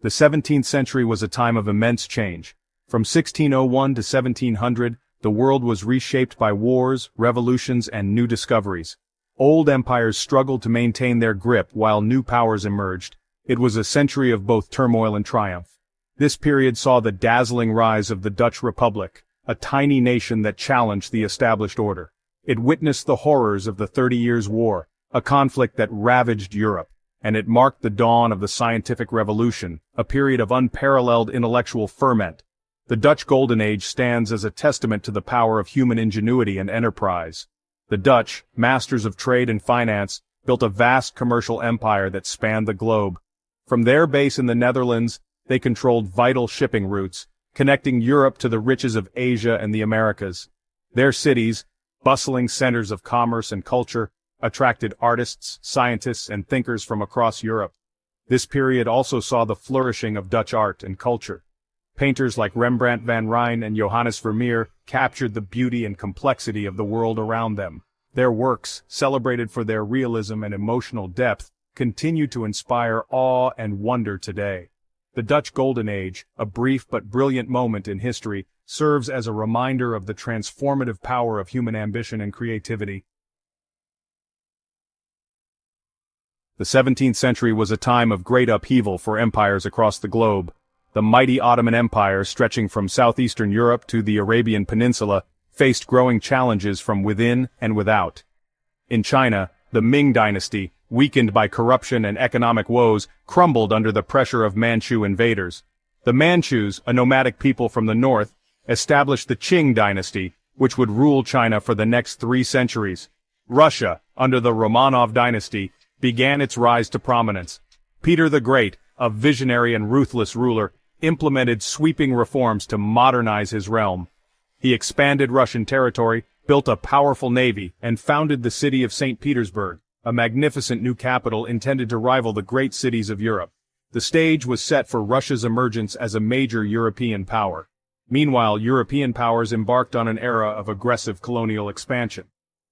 The 17th century was a time of immense change. From 1601 to 1700, the world was reshaped by wars, revolutions, and new discoveries. Old empires struggled to maintain their grip while new powers emerged. It was a century of both turmoil and triumph. This period saw the dazzling rise of the Dutch Republic, a tiny nation that challenged the established order. It witnessed the horrors of the 30 Years' War, a conflict that ravaged Europe, and it marked the dawn of the scientific revolution, a period of unparalleled intellectual ferment. The Dutch Golden Age stands as a testament to the power of human ingenuity and enterprise. The Dutch, masters of trade and finance, built a vast commercial empire that spanned the globe. From their base in the Netherlands, they controlled vital shipping routes, connecting Europe to the riches of Asia and the Americas. Their cities, bustling centers of commerce and culture, attracted artists, scientists, and thinkers from across Europe. This period also saw the flourishing of Dutch art and culture. Painters like Rembrandt van Rijn and Johannes Vermeer captured the beauty and complexity of the world around them. Their works, celebrated for their realism and emotional depth, continue to inspire awe and wonder today. The Dutch Golden Age, a brief but brilliant moment in history, serves as a reminder of the transformative power of human ambition and creativity. The 17th century was a time of great upheaval for empires across the globe. The mighty Ottoman Empire, stretching from southeastern Europe to the Arabian Peninsula, faced growing challenges from within and without. In China, the Ming dynasty, weakened by corruption and economic woes, crumbled under the pressure of Manchu invaders. The Manchus, a nomadic people from the north, established the Qing dynasty, which would rule China for the next 3 centuries. Russia, under the Romanov dynasty, began its rise to prominence. Peter the Great, a visionary and ruthless ruler, implemented sweeping reforms to modernize his realm. He expanded Russian territory, built a powerful navy, and founded the city of St. Petersburg, a magnificent new capital intended to rival the great cities of Europe. The stage was set for Russia's emergence as a major European power. Meanwhile, European powers embarked on an era of aggressive colonial expansion.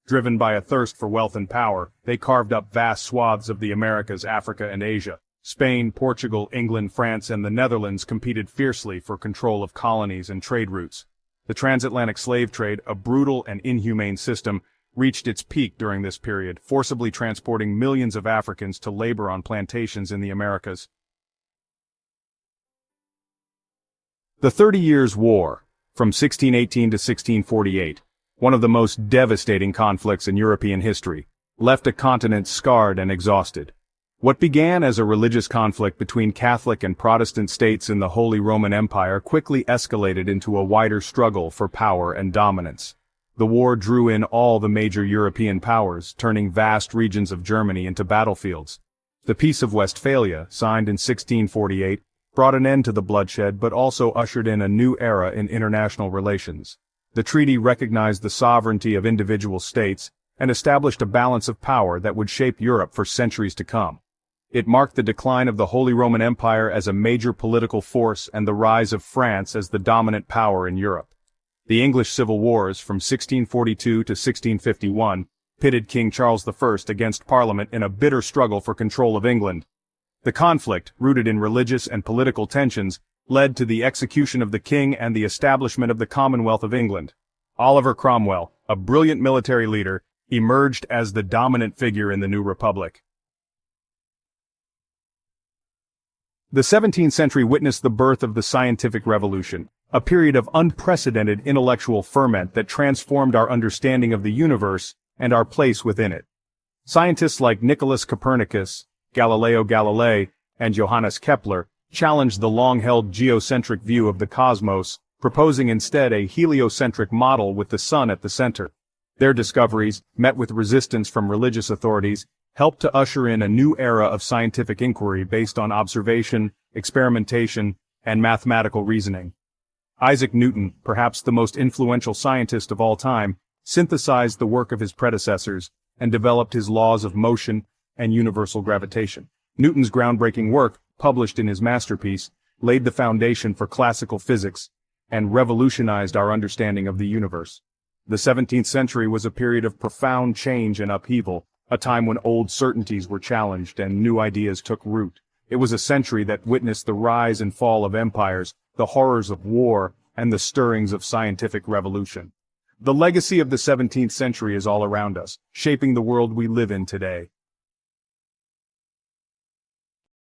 Driven by a thirst for wealth and power, they carved up vast swaths of the Americas, Africa, and Asia. Spain, Portugal, England, France, and the Netherlands competed fiercely for control of colonies and trade routes. The transatlantic slave trade, a brutal and inhumane system, reached its peak during this period, forcibly transporting millions of Africans to labor on plantations in the Americas. The 30 Years' War, from 1618 to 1648, one of the most devastating conflicts in European history, left a continent scarred and exhausted. What began as a religious conflict between Catholic and Protestant states in the Holy Roman Empire quickly escalated into a wider struggle for power and dominance. The war drew in all the major European powers, turning vast regions of Germany into battlefields. The Peace of Westphalia, signed in 1648, brought an end to the bloodshed but also ushered in a new era in international relations. The treaty recognized the sovereignty of individual states and established a balance of power that would shape Europe for centuries to come. It marked the decline of the Holy Roman Empire as a major political force and the rise of France as the dominant power in Europe. The English Civil Wars from 1642 to 1651 pitted King Charles I against Parliament in a bitter struggle for control of England. The conflict, rooted in religious and political tensions, led to the execution of the king and the establishment of the Commonwealth of England. Oliver Cromwell, a brilliant military leader, emerged as the dominant figure in the new republic. The 17th century witnessed the birth of the scientific revolution, a period of unprecedented intellectual ferment that transformed our understanding of the universe and our place within it. Scientists like Nicholas Copernicus, Galileo Galilei, and Johannes Kepler challenged the long-held geocentric view of the cosmos, proposing instead a heliocentric model with the sun at the center. Their discoveries, met with resistance from religious authorities, helped to usher in a new era of scientific inquiry based on observation, experimentation, and mathematical reasoning. Isaac Newton, perhaps the most influential scientist of all time, synthesized the work of his predecessors and developed his laws of motion and universal gravitation. Newton's groundbreaking work, published in his masterpiece, laid the foundation for classical physics and revolutionized our understanding of the universe. The 17th century was a period of profound change and upheaval, a time when old certainties were challenged and new ideas took root. It was a century that witnessed the rise and fall of empires, the horrors of war, and the stirrings of scientific revolution. The legacy of the 17th century is all around us, shaping the world we live in today.